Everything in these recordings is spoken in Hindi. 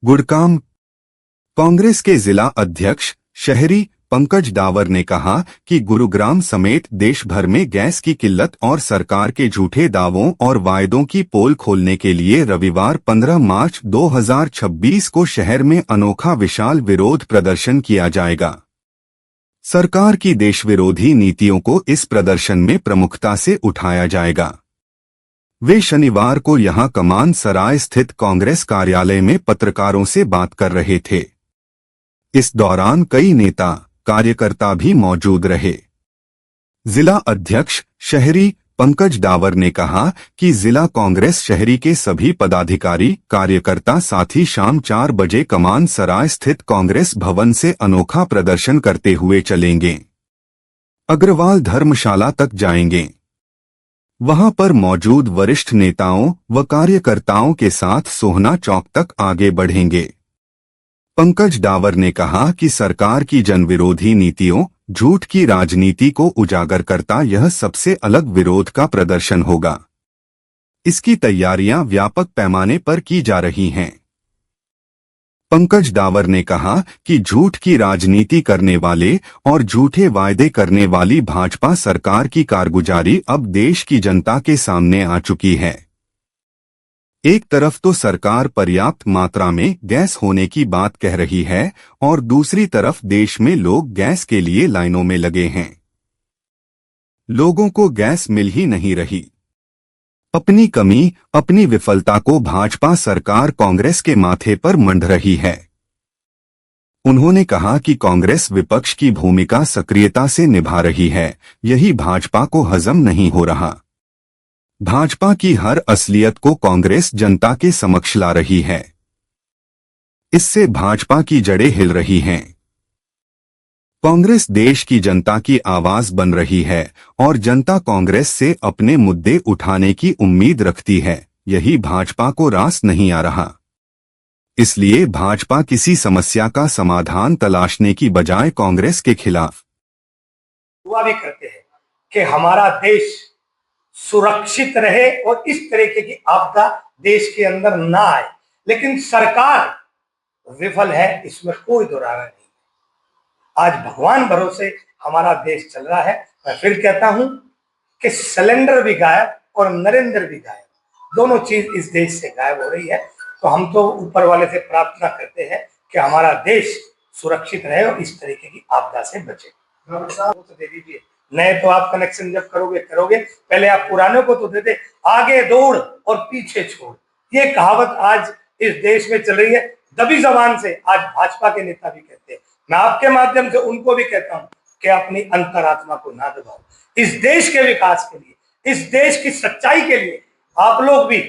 गुड़गांव कांग्रेस के जिला अध्यक्ष शहरी पंकज डावर ने कहा कि गुरुग्राम समेत देश भर में गैस की किल्लत और सरकार के झूठे दावों और वायदों की पोल खोलने के लिए रविवार 15 मार्च 2026 को शहर में अनोखा विशाल विरोध प्रदर्शन किया जाएगा। सरकार की देश विरोधी नीतियों को इस प्रदर्शन में प्रमुखता से उठाया जाएगा। वे शनिवार को यहां कमान सराय स्थित कांग्रेस कार्यालय में पत्रकारों से बात कर रहे थे। इस दौरान कई नेता कार्यकर्ता भी मौजूद रहे। जिला अध्यक्ष शहरी पंकज डावर ने कहा कि जिला कांग्रेस शहरी के सभी पदाधिकारी कार्यकर्ता साथी शाम 4 बजे कमान सराय स्थित कांग्रेस भवन से अनोखा प्रदर्शन करते हुए चलेंगे। अग्रवाल धर्मशाला तक जाएंगे। वहां पर मौजूद वरिष्ठ नेताओं व कार्यकर्ताओं के साथ सोहना चौक तक आगे बढ़ेंगे। पंकज डावर ने कहा कि सरकार की जनविरोधी नीतियों, झूठ की राजनीति को उजागर करता यह सबसे अलग विरोध का प्रदर्शन होगा। इसकी तैयारियां व्यापक पैमाने पर की जा रही हैं। पंकज डावर ने कहा कि झूठ की राजनीति करने वाले और झूठे वायदे करने वाली भाजपा सरकार की कारगुजारी अब देश की जनता के सामने आ चुकी है। एक तरफ तो सरकार पर्याप्त मात्रा में गैस होने की बात कह रही है और दूसरी तरफ देश में लोग गैस के लिए लाइनों में लगे हैं। लोगों को गैस मिल ही नहीं रही। अपनी कमी, अपनी विफलता को भाजपा सरकार कांग्रेस के माथे पर मंड रही है। उन्होंने कहा कि कांग्रेस विपक्ष की भूमिका सक्रियता से निभा रही है, यही भाजपा को हजम नहीं हो रहा। भाजपा की हर असलियत को कांग्रेस जनता के समक्ष ला रही है। इससे भाजपा की जड़ें हिल रही हैं। कांग्रेस देश की जनता की आवाज बन रही है और जनता कांग्रेस से अपने मुद्दे उठाने की उम्मीद रखती है, यही भाजपा को रास नहीं आ रहा। इसलिए भाजपा किसी समस्या का समाधान तलाशने की बजाय कांग्रेस के खिलाफ दुआ भी करते हैं कि हमारा देश सुरक्षित रहे और इस तरीके की आपदा देश के अंदर ना आए। लेकिन सरकार विफल है, इसमें कोई दोराना नहीं। आज भगवान भरोसे हमारा देश चल रहा है। मैं फिर कहता हूं कि सिलेंडर भी गायब और नरेंद्र भी गायब, दोनों चीज इस देश से गायब हो रही है। तो हम तो ऊपर वाले से प्रार्थना करते हैं कि हमारा देश सुरक्षित रहे और इस तरीके की आपदा से बचे। तो दे दीजिए, नए तो आप कनेक्शन जब करोगे पहले आप पुराने को तो दे दे। आगे दौड़ और पीछे छोड़, ये कहावत आज इस देश में चल रही है। दबी जबान से आज भाजपा के नेता भी कहते हैं। मैं आपके माध्यम से उनको भी कहता हूं कि अपनी अंतरात्मा को ना दबाओ। इस देश के विकास के लिए, इस देश की सच्चाई के लिए आप लोग भी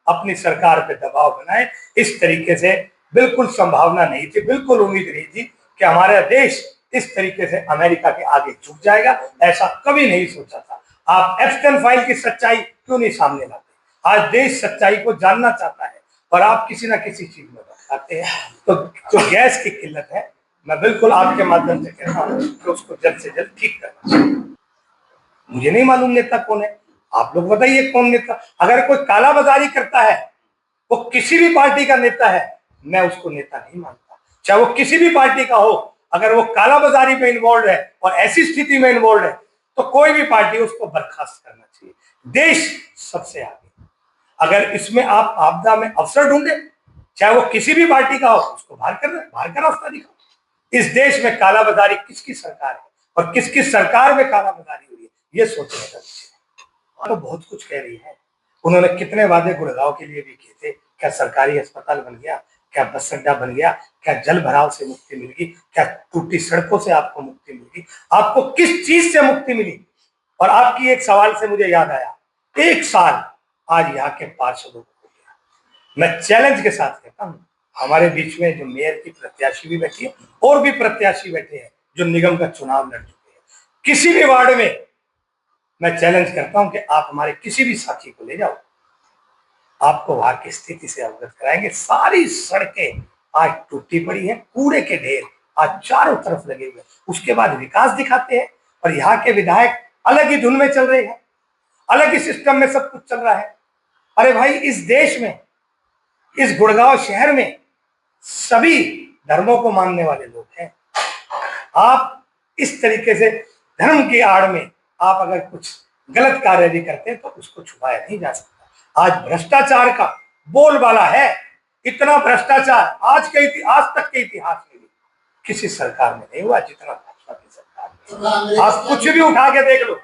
अपनी सरकार पे दबाव बनाए। इस तरीके से बिल्कुल संभावना नहीं थी, बिल्कुल उम्मीद नहीं थी कि हमारा देश इस तरीके से अमेरिका के आगे झुक जाएगा। ऐसा कभी नहीं सोचा था। आप एप्स्टेन फाइल की सच्चाई क्यों नहीं सामने लाते? आज देश सच्चाई को जानना चाहता है और आप किसी ना किसी चीज में बताते हैं। तो जो गैस की किल्लत है, मैं बिल्कुल आपके माध्यम से कहता हूं कि उसको जल्द से जल्द ठीक करना चाहिए। मुझे नहीं मालूम नेता कौन है, आप लोग बताइए कौन नेता। अगर कोई कालाबाजारी करता है, वो किसी भी पार्टी का नेता है, मैं उसको नेता नहीं मानता, चाहे वो किसी भी पार्टी का हो। अगर वो कालाबाजारी में इन्वॉल्व है और ऐसी स्थिति में इन्वॉल्व है, तो कोई भी पार्टी उसको बर्खास्त करना चाहिए। देश सबसे आगे। अगर इसमें आप आपदा में अवसर ढूंढे, चाहे वो किसी भी पार्टी का हो, उसको बाहर का रास्ता दिखाओ। इस देश में कालाबाजारी किसकी सरकार है और किसकी सरकार में कालाबाजारी हुई है, ये सोचने का विषय है। तो बहुत कुछ कह रही है। उन्होंने कितने वादे गुड़गांव के लिए भी किए थे। क्या सरकारी अस्पताल बन गया? क्या बस अड्डा बन गया? क्या जल भराव से मुक्ति मिलेगी? क्या टूटी सड़कों से आपको मुक्ति मिलेगी? आपको किस चीज से मुक्ति मिली? और आपकी एक सवाल से मुझे याद आया, 1 साल आज यहाँ के पार्षदों को हो गया। मैं चैलेंज के साथ कहता हूँ, हमारे बीच में जो मेयर की प्रत्याशी भी बैठी है और भी प्रत्याशी बैठे हैं जो निगम का चुनाव लड़ चुके हैं, किसी भी वार्ड में मैं चैलेंज करता हूं कि आप हमारे किसी भी साथी को ले जाओ, आपको वहां की स्थिति से अवगत कराएंगे। सारी सड़कें आज टूटी पड़ी हैं, कूड़े के ढेर आज चारों तरफ लगे हुए। उसके बाद विकास दिखाते हैं और यहाँ के विधायक अलग ही धुन में चल रहे हैं, अलग ही सिस्टम में सब कुछ चल रहा है। अरे भाई, इस देश में, इस गुड़गांव शहर में सभी धर्मों को मानने वाले लोग हैं। आप इस तरीके से धर्म की आड़ में आप अगर कुछ गलत कार्य भी करते हैं तो उसको छुपाया नहीं जा सकता। आज भ्रष्टाचार का बोलबाला है। इतना भ्रष्टाचार आज तक के इतिहास में भी किसी सरकार में नहीं हुआ जितना भाजपा की सरकार में। आप कुछ भी उठा के देख लो,